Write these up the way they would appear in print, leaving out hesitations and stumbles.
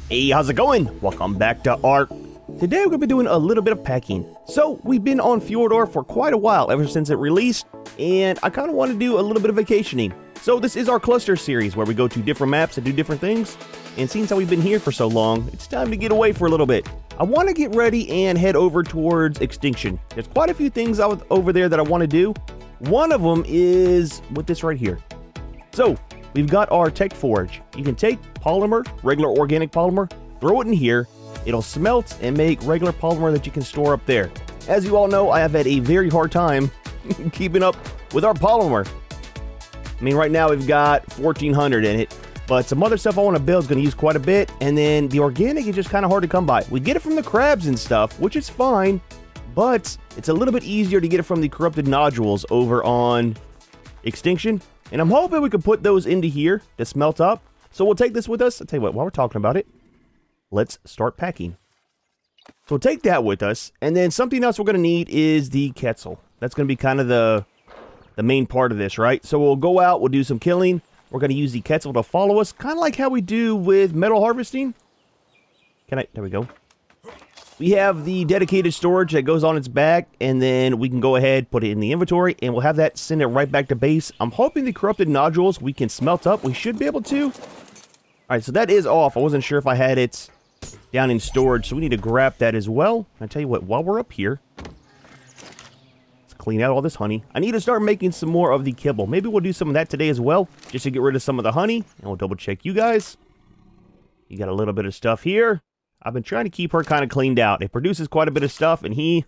Hey, how's it going? Welcome back to ARK. Today we're going to be doing a little bit of packing. So, we've been on Fjordur for quite a while, ever since it released, and I kind of want to do a little bit of vacationing. So this is our cluster series, where we go to different maps and do different things, and since we've been here for so long, it's time to get away for a little bit. I want to get ready and head over towards Extinction. There's quite a few things over there that I want to do. One of them is with this right here. So, we've got our tech forge. You can take polymer, regular organic polymer, throw it in here. It'll smelt and make regular polymer that you can store up there. As you all know, I have had a very hard time keeping up with our polymer. I mean, right now we've got 1,400 in it, but some other stuff I want to build is going to use quite a bit, and then the organic is just kind of hard to come by. We get it from the crabs and stuff, which is fine, but it's a little bit easier to get it from the corrupted nodules over on Extinction. And I'm hoping we can put those into here to smelt up. So we'll take this with us. I'll tell you what, while we're talking about it, let's start packing. So we'll take that with us. And then something else we're going to need is the Quetzal. That's going to be kind of the main part of this, right? So we'll go out, we'll do some killing. We're going to use the Quetzal to follow us, kind of like how we do with metal harvesting. There we go. We have the dedicated storage that goes on its back, and then we can go ahead, put it in the inventory, and we'll have that send it right back to base. I'm hoping the corrupted nodules we can smelt up. We should be able to. Alright, so that is off. I wasn't sure if I had it down in storage, so we need to grab that as well. And I tell you what, while we're up here, let's clean out all this honey. I need to start making some more of the kibble. Maybe we'll do some of that today as well, just to get rid of some of the honey, and we'll double check you guys. You got a little bit of stuff here. I've been trying to keep her kind of cleaned out. It produces quite a bit of stuff, and he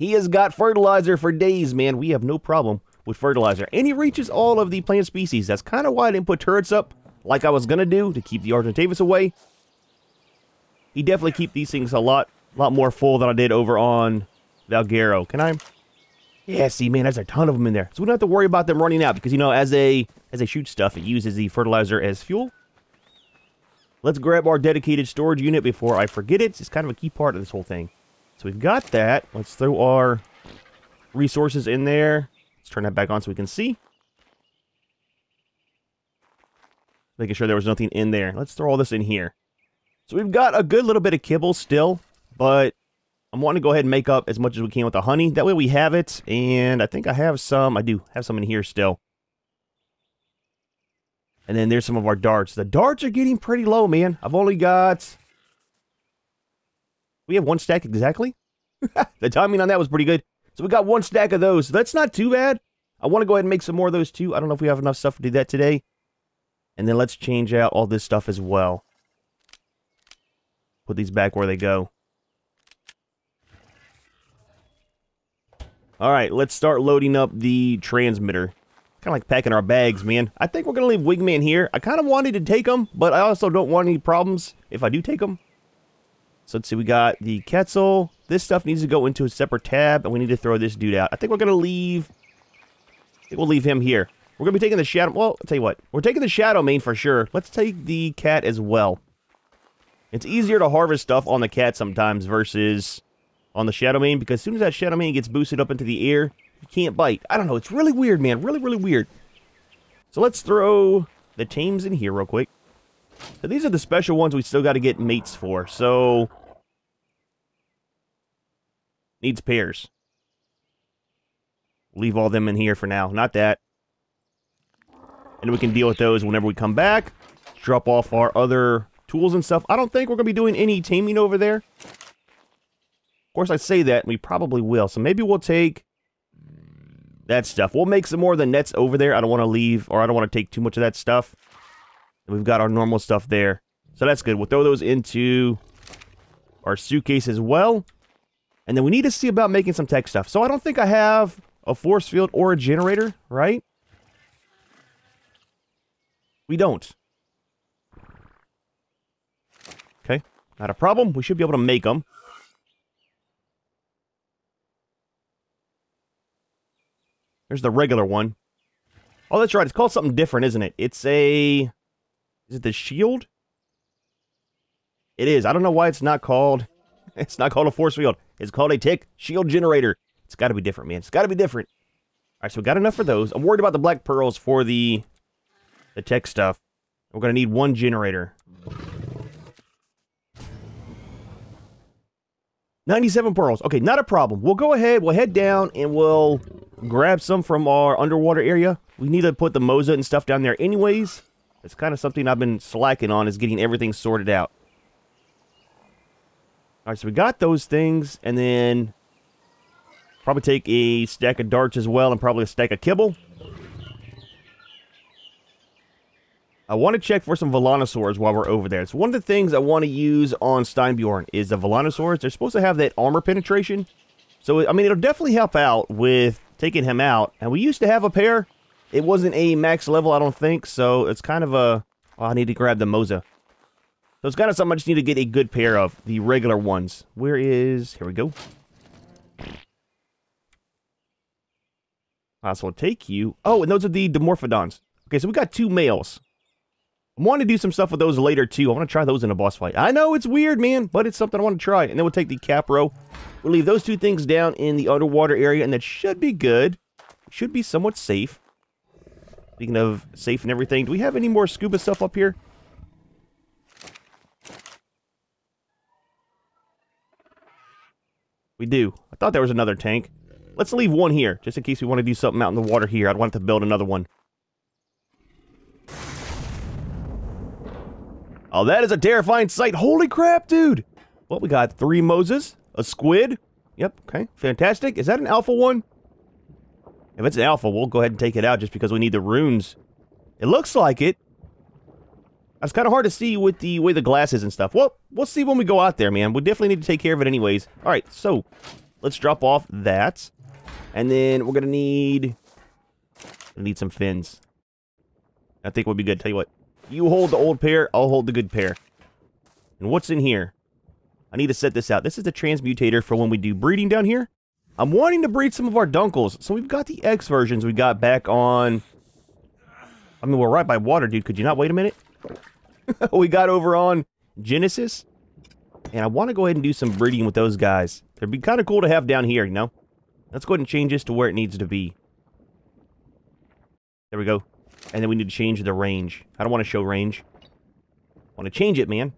has got fertilizer for days, man. We have no problem with fertilizer. And he reaches all of the plant species. That's kind of why I didn't put turrets up like I was going to do to keep the Argentavis away. He definitely keep these things a lot more full than I did over on Valguero. Can I? Yeah, see, man, there's a ton of them in there. So we don't have to worry about them running out because, you know, as they shoot stuff, it uses the fertilizer as fuel. Let's grab our dedicated storage unit before I forget it. It's kind of a key part of this whole thing. So we've got that. Let's throw our resources in there. Let's turn that back on so we can see. Making sure there was nothing in there. Let's throw all this in here. So we've got a good little bit of kibble still, but I'm wanting to go ahead and make up as much as we can with the honey. That way we have it, and I think I have some. I do have some in here still. And then there's some of our darts. The darts are getting pretty low, man. I've only got... We have one stack exactly? The timing on that was pretty good. So we got one stack of those. So that's not too bad. I want to go ahead and make some more of those too. I don't know if we have enough stuff to do that today. And then let's change out all this stuff as well. Put these back where they go. Alright, let's start loading up the transmitter. Kind of like packing our bags, man. I think we're going to leave Wigman here. I kind of wanted to take him, but I also don't want any problems if I do take him. So let's see, we got the Quetzal. This stuff needs to go into a separate tab, and we need to throw this dude out. I think we're going to leave... I think we'll leave him here. We're going to be taking the Shadow... Well, I'll tell you what. We're taking the Shadow Mane for sure. Let's take the cat as well. It's easier to harvest stuff on the cat sometimes versus on the Shadow Mane, because as soon as that Shadow Mane gets boosted up into the air, you can't bite. I don't know. It's really weird, man. Really, really weird. So let's throw the tames in here real quick. So these are the special ones we still got to get mates for. So needs pairs. Leave all them in here for now. Not that. And we can deal with those whenever we come back. Drop off our other tools and stuff. I don't think we're going to be doing any taming over there. Of course, I say that, and we probably will. So maybe we'll take that stuff. We'll make some more of the nets over there. I don't want to leave, or I don't want to take too much of that stuff. And we've got our normal stuff there. So that's good. We'll throw those into our suitcase as well. And then we need to see about making some tech stuff. So I don't think I have a force field or a generator, right? We don't. Okay, not a problem. We should be able to make them. There's the regular one. Oh, that's right. It's called something different, isn't it? It's a... Is it the shield? It is. I don't know why it's not called... It's not called a force field. It's called a tech shield generator. It's got to be different, man. It's got to be different. Alright, so we got enough for those. I'm worried about the black pearls for the tech stuff. We're going to need one generator. 97 pearls. Okay, not a problem. We'll go ahead, we'll head down, and we'll grab some from our underwater area. We need to put the moza and stuff down there anyways. It's kind of something I've been slacking on, is getting everything sorted out. Alright, so we got those things, and then probably take a stack of darts as well, and probably a stack of kibble. I want to check for some Volanosaurs while we're over there. It's one of the things I want to use on Steinbjorn is the Volanosaurs. They're supposed to have that armor penetration. So, I mean, it'll definitely help out with taking him out. And we used to have a pair. It wasn't a max level, I don't think. So, it's kind of a... Oh, I need to grab the Moza. So, it's kind of something I just need to get a good pair of. The regular ones. Where is... Here we go. So, we'll take you... Oh, and those are the Dimorphodons. Okay, so we got 2 males. I want to do some stuff with those later, too. I want to try those in a boss fight. I know, it's weird, man, but it's something I want to try. And then we'll take the Capro. We'll leave those 2 things down in the underwater area, and that should be good. Should be somewhat safe. Speaking of safe and everything, do we have any more scuba stuff up here? We do. I thought there was another tank. Let's leave one here, just in case we want to do something out in the water here. I'd want to build another one. Oh, that is a terrifying sight. Holy crap, dude. Well, we got 3 Moses, a squid. Yep, okay, fantastic. Is that an alpha one? If it's an alpha, we'll go ahead and take it out just because we need the runes. It looks like it. That's kind of hard to see with the way the glass is and stuff. Well, we'll see when we go out there, man. We definitely need to take care of it anyways. All right, so let's drop off that. And then we're going to need some fins. I think would be good. Tell you what. You hold the old pair, I'll hold the good pair. And what's in here? I need to set this out. This is the transmutator for when we do breeding down here. I'm wanting to breed some of our dunkles. So we've got the X versions we got back on... I mean, we're right by water, dude. Could you not wait a minute? We got over on Genesis. And I want to go ahead and do some breeding with those guys. It'd be kind of cool to have down here, you know? Let's go ahead and change this to where it needs to be. There we go. And then we need to change the range. I don't want to show range. I want to change it, man.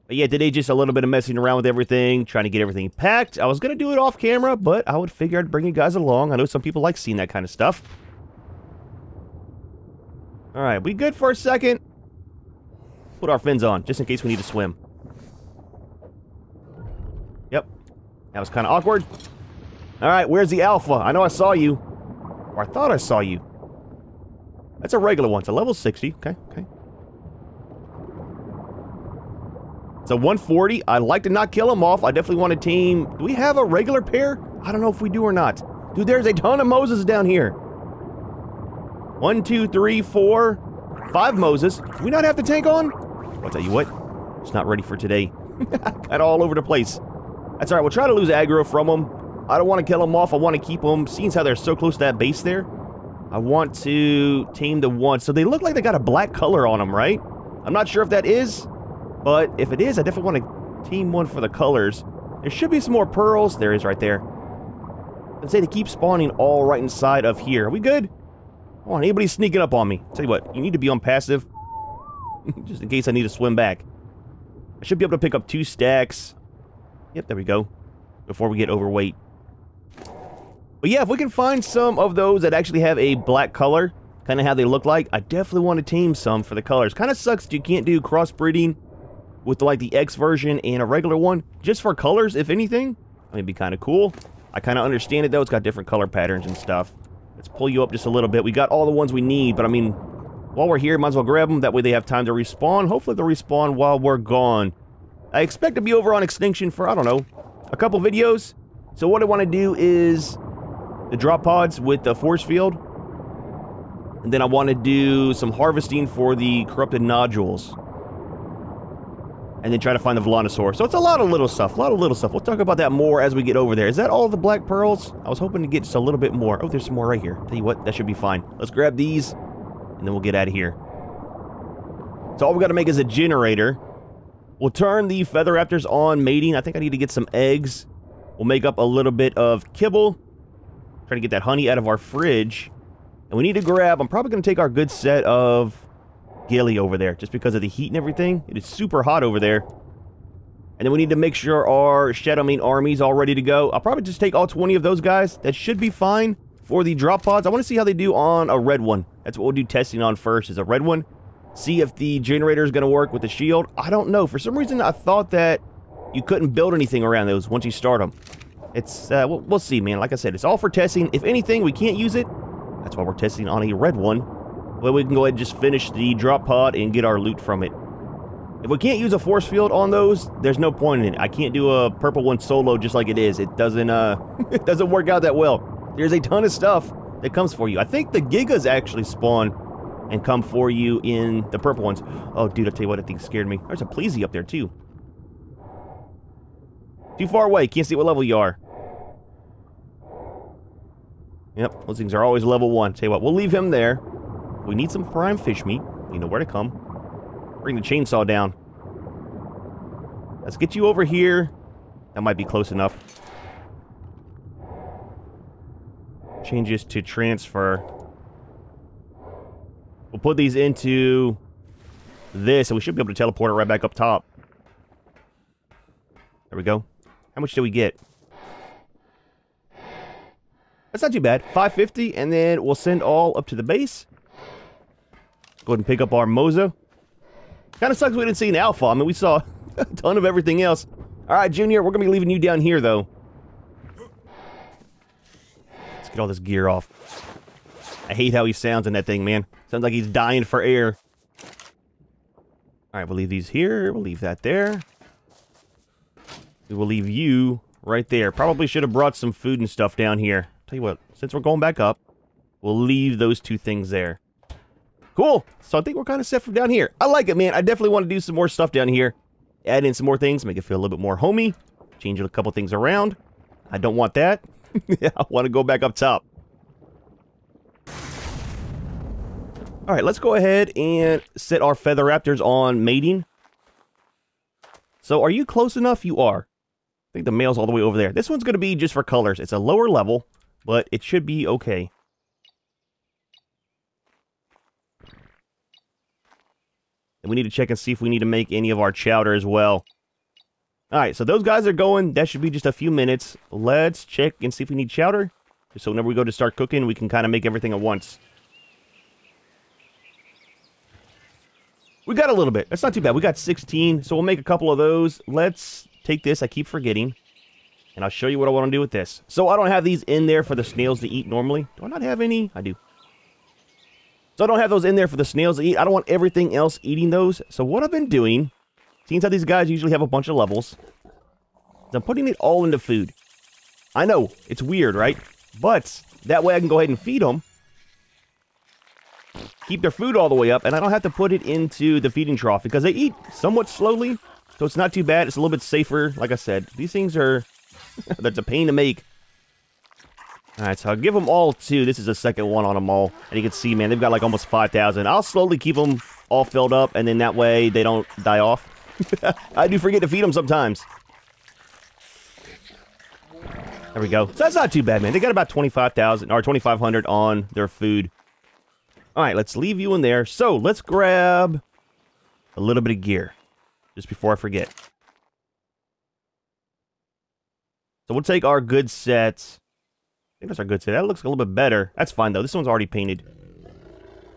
But yeah, today just a little bit of messing around with everything, trying to get everything packed. I was going to do it off camera, but I would figure I'd bring you guys along. I know some people like seeing that kind of stuff. Alright, we good for a second? Put our fins on, just in case we need to swim. Yep. That was kind of awkward. Alright, where's the alpha? I know I saw you. Or I thought I saw you. That's a regular one. It's a level 60. Okay, okay. It's a 140. I'd like to not kill him off. I definitely want to team... Do we have a regular pair? I don't know if we do or not. Dude, there's a ton of Moses down here. 1, 2, 3, 4, 5 Moses. Do we not have the tank on? I'll tell you what. It's not ready for today. Got all over the place. That's alright. We'll try to lose aggro from them. I don't want to kill them off. I want to keep them. Seeing how they're so close to that base there. I want to tame the one. So they look like they got a black color on them, right? I'm not sure if that is. But if it is, I definitely want to tame one for the colors. There should be some more pearls. There is right there. Let's say they keep spawning all right inside of here. Are we good? Come on, anybody sneaking up on me. Tell you what, you need to be on passive. Just in case I need to swim back. I should be able to pick up 2 stacks. Yep, there we go. Before we get overweight. But yeah, if we can find some of those that actually have a black color, kind of how they look like, I definitely want to tame some for the colors. Kind of sucks that you can't do crossbreeding with like the X version and a regular one, just for colors, if anything. I mean, it'd be kind of cool. I kind of understand it though, it's got different color patterns and stuff. Let's pull you up just a little bit. We got all the ones we need, but I mean, while we're here, might as well grab them. That way they have time to respawn. Hopefully they'll respawn while we're gone. I expect to be over on Extinction for, I don't know, a couple videos. So what I want to do is the drop pods with the force field. And then I want to do some harvesting for the corrupted nodules. And then try to find the Volanosaur. So it's a lot of little stuff. We'll talk about that more as we get over there. Is that all the black pearls? I was hoping to get just a little bit more. Oh, there's some more right here. Tell you what, that should be fine. Let's grab these, and then we'll get out of here. So all we got to make is a generator. We'll turn the feather raptors on mating. I think I need to get some eggs. We'll make up a little bit of kibble. Try to get that honey out of our fridge. And we need to grab... I'm probably going to take our good set of... Gilly over there, just because of the heat and everything. It is super hot over there. And then we need to make sure our Shadow Main army's all ready to go. I'll probably just take all 20 of those guys. That should be fine for the drop pods. I want to see how they do on a red one. That's what we'll do testing on first, is a red one. See if the generator is going to work with the shield. I don't know. For some reason, I thought that you couldn't build anything around those once you start them. It's, we'll see, man. Like I said, it's all for testing. If anything, we can't use it. That's why we're testing on a red one. Well, we can go ahead and just finish the drop pod and get our loot from it. If we can't use a force field on those, there's no point in it. I can't do a purple one solo just like it is. It doesn't, it doesn't work out that well. There's a ton of stuff that comes for you. I think the Gigas actually spawn and come for you in the purple ones. Oh, dude, I'll tell you what, I think scared me. There's a Pleasy up there, too. Too far away. Can't see what level you are. Yep, those things are always level 1. Tell you what, we'll leave him there. We need some prime fish meat. You know where to come. Bring the chainsaw down. Let's get you over here. That might be close enough. Change this to transfer. We'll put these into this, and we should be able to teleport it right back up top. There we go. How much do we get? That's not too bad. 550, and then we'll send all up to the base. Go ahead and pick up our Moza. Kind of sucks we didn't see an alpha. I mean, we saw a ton of everything else. All right, Junior, we're going to be leaving you down here, though. Let's get all this gear off. I hate how he sounds in that thing, man. Sounds like he's dying for air. All right, we'll leave these here. We'll leave that there. We will leave you right there. Probably should have brought some food and stuff down here. Tell you what, since we're going back up, we'll leave those two things there. Cool. So I think we're kind of set from down here. I like it, man. I definitely want to do some more stuff down here. Add in some more things, make it feel a little bit more homey. Change a couple things around. I don't want that. I want to go back up top. All right, let's go ahead and set our Feather Raptors on mating. So are you close enough? You are. I think the male's all the way over there. This one's going to be just for colors. It's a lower level, but it should be okay. And we need to check and see if we need to make any of our chowder as well. Alright, so those guys are going. That should be just a few minutes. Let's check and see if we need chowder. So whenever we go to start cooking, we can kind of make everything at once. We got a little bit. That's not too bad. We got 16, so we'll make a couple of those. Let's take this. I keep forgetting. And I'll show you what I want to do with this. So I don't have these in there for the snails to eat normally. Do I not have any? I do. So I don't have those in there for the snails to eat. I don't want everything else eating those. So what I've been doing, seeing how these guys usually have a bunch of levels, is I'm putting it all into food. I know, it's weird, right? But that way I can go ahead and feed them. Keep their food all the way up, and I don't have to put it into the feeding trough because they eat somewhat slowly. So it's not too bad. It's a little bit safer. Like I said, these things are... that's a pain to make. Alright, so I'll give them all two. This is the second one on them all. And you can see, man, they've got like almost 5,000. I'll slowly keep them all filled up, and then that way they don't die off. I do forget to feed them sometimes. There we go. So that's not too bad, man. They got about 25,000 or 2,500 on their food. Alright, let's leave you in there. So, let's grab a little bit of gear. Just before I forget. So we'll take our good sets. I think that's our good set. That looks a little bit better. That's fine, though. This one's already painted.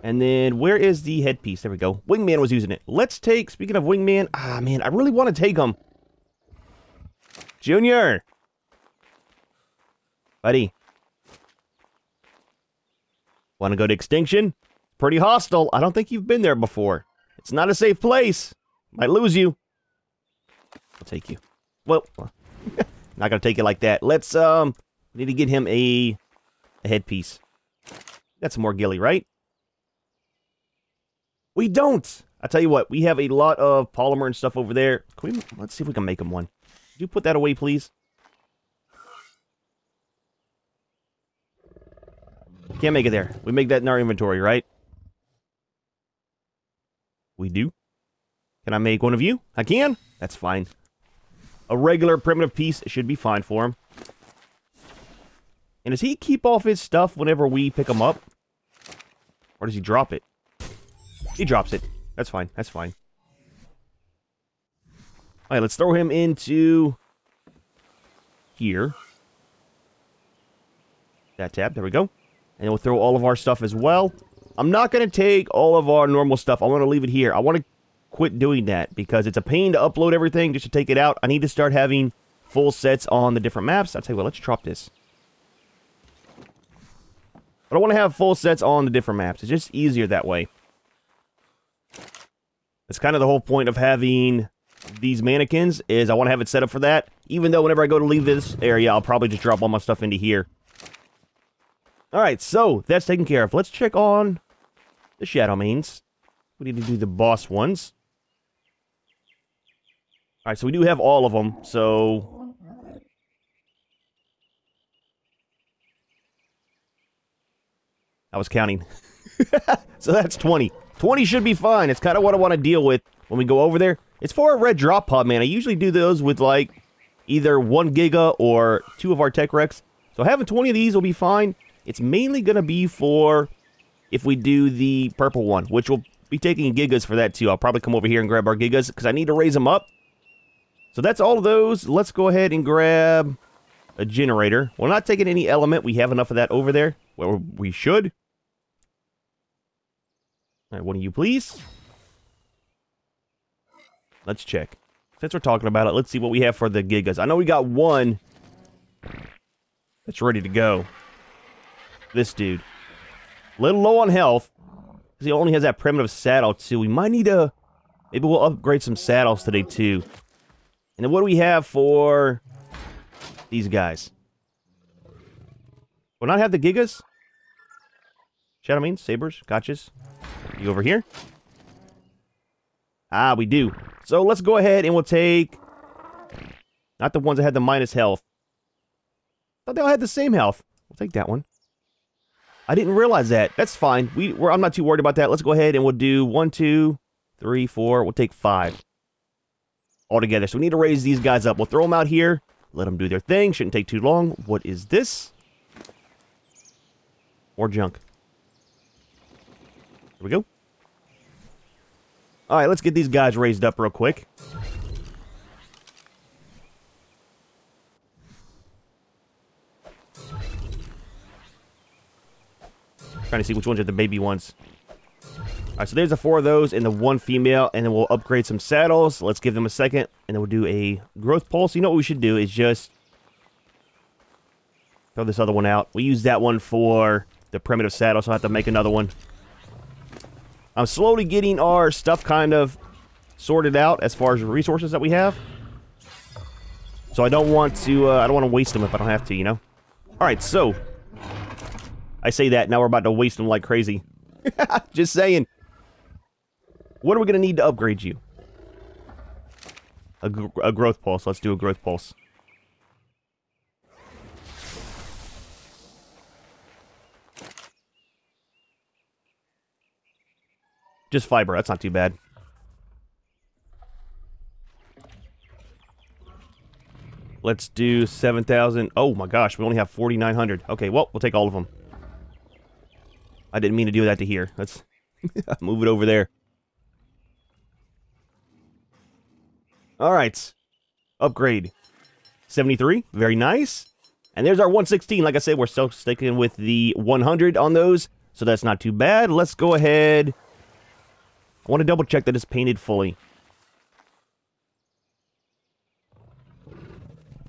And then, where is the headpiece? There we go. Wingman was using it. Let's take, speaking of Wingman, man, I really want to take him. Junior! Buddy. Want to go to Extinction? Pretty hostile. I don't think you've been there before. It's not a safe place. Might lose you. I'll take you. Well, not gonna take it like that. Let's, need to get him a headpiece. Got some more gilly, right? We don't! I tell you what, we have a lot of polymer and stuff over there. Let's see if we can make him one. Could you put that away, please? Can't make it there. We make that in our inventory, right? We do. Can I make one of you? I can? That's fine. A regular primitive piece should be fine for him. And does he keep off his stuff whenever we pick him up? Or does he drop it? He drops it. That's fine. That's fine. All right, let's throw him into here. That tab, there we go. And we'll throw all of our stuff as well. I'm not going to take all of our normal stuff. I want to leave it here. I want to quit doing that because it's a pain to upload everything just to take it out. I need to start having full sets on the different maps. I'll tell you what, let's drop this. I don't want to have full sets on the different maps. It's just easier that way. That's kind of the whole point of having these mannequins, is I want to have it set up for that. Even though whenever I go to leave this area, I'll probably just drop all my stuff into here. Alright, so that's taken care of. Let's check on the shadow mains. We need to do the boss ones. Alright, so we do have all of them, so... I was counting. So that's 20. 20 should be fine. It's kind of what I want to deal with when we go over there. It's for a red drop pod, man. I usually do those with, like, either 1 giga or 2 of our tech wrecks. So having 20 of these will be fine. It's mainly going to be for if we do the purple one, which will be taking gigas for that, too. I'll probably come over here and grab our gigas because I need to raise them up. So that's all of those. Let's go ahead and grab a generator. We're not taking any element. We have enough of that over there. Well, we should. All right, one of you, please. Let's check. Since we're talking about it, let's see what we have for the gigas. I know we got one that's ready to go. This dude. A little low on health, because he only has that primitive saddle, too. We might need to... Maybe we'll upgrade some saddles today, too. And then what do we have for these guys? Will not have the gigas? Shadow means sabers, gotchas. You over here? Ah, we do. So let's go ahead and we'll take... Not the ones that had the minus health. I thought they all had the same health. We'll take that one. I didn't realize that. That's fine. I'm not too worried about that. Let's go ahead and we'll do 1, 2, 3, 4. We'll take 5. All together. So we need to raise these guys up. We'll throw them out here. Let them do their thing. Shouldn't take too long. What is this? More junk. Here we go. Alright, let's get these guys raised up real quick. Trying to see which ones are the baby ones. Alright, so there's the 4 of those and the 1 female, and then we'll upgrade some saddles. Let's give them a second, and then we'll do a growth pulse. You know what we should do is just throw this other one out. We use that one for the primitive saddle, so I have to make another one. I'm slowly getting our stuff kind of sorted out as far as the resources that we have. So I don't want to waste them if I don't have to, you know? Alright, so I say that, now we're about to waste them like crazy. Just saying. What are we going to need to upgrade you? A growth pulse. Let's do a growth pulse. Just fiber. That's not too bad. Let's do 7,000. Oh my gosh, we only have 4,900. Okay, well, we'll take all of them. I didn't mean to do that to here. Let's move it over there. Alright. Upgrade. 73. Very nice. And there's our 116. Like I said, we're still sticking with the 100 on those. So that's not too bad. Let's go ahead. I want to double check that it's painted fully.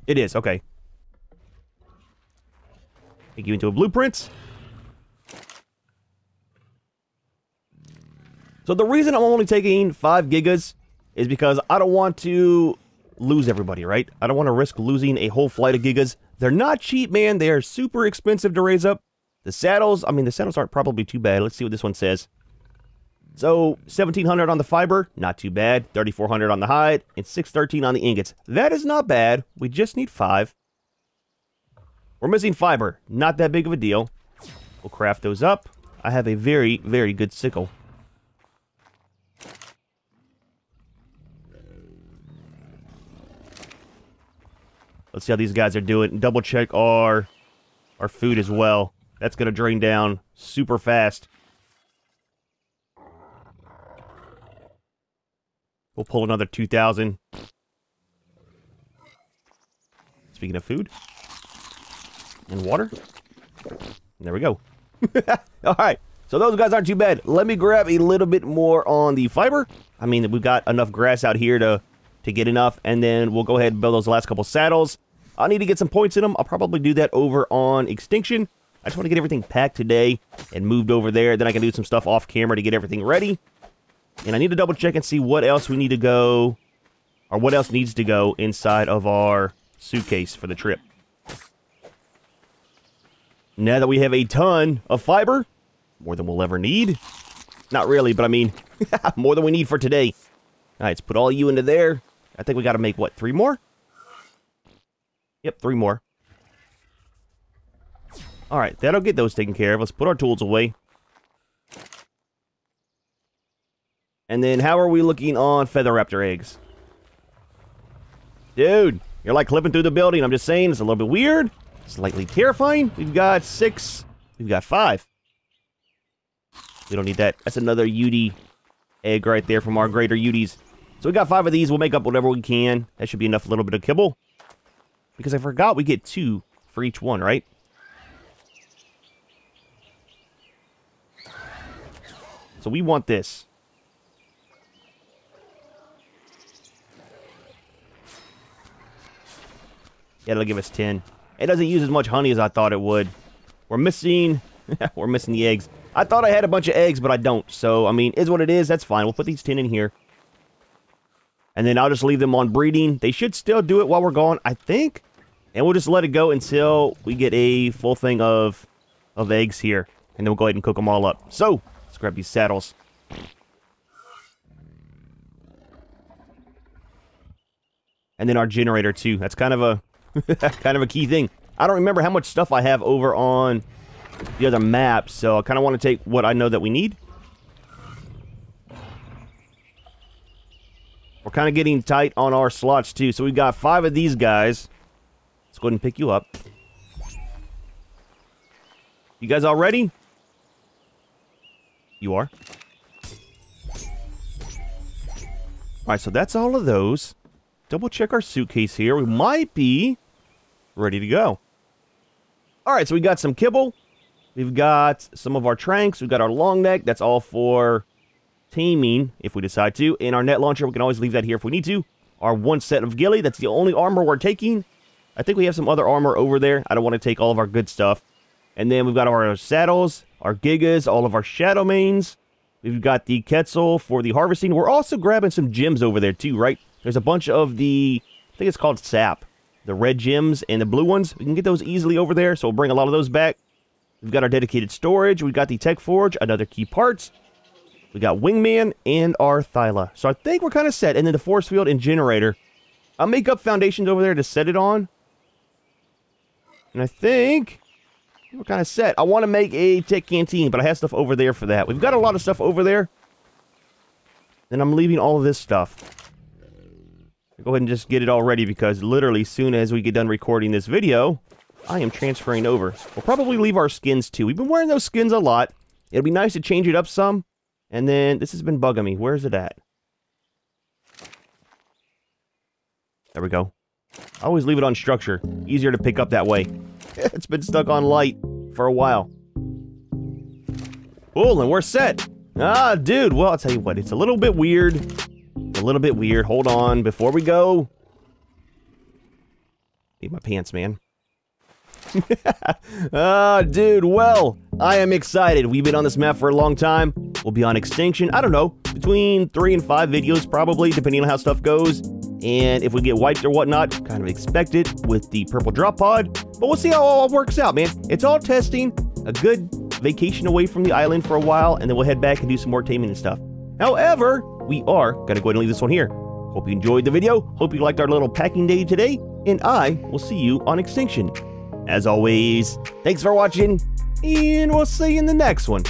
It is. Okay. Take you into a blueprint. So the reason I'm only taking 5 gigas is because I don't want to lose everybody, right? I don't want to risk losing a whole flight of gigas. They're not cheap, man. They are super expensive to raise up. The saddles, I mean, the saddles aren't probably too bad. Let's see what this one says. So, 1,700 on the fiber, not too bad. 3,400 on the hide, and 613 on the ingots. That is not bad. We just need 5. We're missing fiber. Not that big of a deal. We'll craft those up. I have a very, very good sickle. Let's see how these guys are doing. Double check our food as well. That's going to drain down super fast. We'll pull another 2,000. Speaking of food. And water. There we go. Alright, so those guys aren't too bad. Let me grab a little bit more on the fiber. I mean, we've got enough grass out here to get enough, and then we'll go ahead and build those last couple saddles. I need to get some points in them. I'll probably do that over on Extinction. I just want to get everything packed today and moved over there. Then I can do some stuff off camera to get everything ready. And I need to double check and see what else we need to go, or what else needs to go inside of our suitcase for the trip. Now that we have a ton of fiber, more than we'll ever need. Not really, but I mean, more than we need for today. All right, let's put all you into there. I think we got to make, what, 3 more? Yep, 3 more. All right, that'll get those taken care of. Let's put our tools away. And then how are we looking on feather raptor eggs? Dude, you're like clipping through the building. I'm just saying, it's a little bit weird. Slightly terrifying. We've got 6. We've got 5. We don't need that. That's another Udi egg right there from our greater Udis. So we got 5 of these. We'll make up whatever we can. That should be enough, a little bit of kibble. Because I forgot we get 2 for each one, right? So we want this. Yeah, it'll give us 10. It doesn't use as much honey as I thought it would. We're missing... we're missing the eggs. I thought I had a bunch of eggs, but I don't. So, I mean, is what it is. That's fine. We'll put these 10 in here. And then I'll just leave them on breeding. They should still do it while we're gone, I think. And we'll just let it go until we get a full thing of eggs here. And then we'll go ahead and cook them all up. So, let's grab these saddles. And then our generator, too. That's kind of a... kind of a key thing. I don't remember how much stuff I have over on the other map, so I kind of want to take what I know that we need. We're kind of getting tight on our slots, too. So we've got 5 of these guys. Let's go ahead and pick you up. You guys all ready? You are. Alright, so that's all of those. Double check our suitcase here. We might be ready to go. Alright, so we got some kibble. We've got some of our tranks. We've got our long neck. That's all for taming, if we decide to. And our net launcher, we can always leave that here if we need to. Our 1 set of ghillie. That's the only armor we're taking. I think we have some other armor over there. I don't want to take all of our good stuff. And then we've got our saddles, our gigas, all of our shadow mains. We've got the Quetzal for the harvesting. We're also grabbing some gems over there too, right? There's a bunch of the, I think it's called sap. The red gems and the blue ones. We can get those easily over there, so we'll bring a lot of those back. We've got our dedicated storage. We've got the tech forge, another key parts. We got wingman and our thyla. So I think we're kind of set. And then the force field and generator. I'll make up foundations over there to set it on. And I think we're kind of set. I want to make a tech canteen, but I have stuff over there for that. We've got a lot of stuff over there. Then I'm leaving all of this stuff. Go ahead and just get it all ready because literally soon as we get done recording this video, I am transferring over. We'll probably leave our skins too. We've been wearing those skins a lot. It'll be nice to change it up some. And then this has been bugging me. Where's it at? There we go. I always leave it on structure. Easier to pick up that way. It's been stuck on light for a while. Cool, and we're set. Ah, dude. Well, I'll tell you what. It's a little bit weird. A little bit weird. Hold on. Before we go. Need my pants, man. Ah, dude. Well, I am excited. We've been on this map for a long time. We'll be on Extinction. I don't know. Between 3 and 5 videos, probably, depending on how stuff goes. And if we get wiped or whatnot, kind of expect it with the purple drop pod. But we'll see how it all works out, man. It's all testing. A good vacation away from the island for a while. And then we'll head back and do some more taming and stuff. However, we are going to go ahead and leave this one here. Hope you enjoyed the video. Hope you liked our little packing day today. And I will see you on Extinction. As always, thanks for watching. And we'll see you in the next one.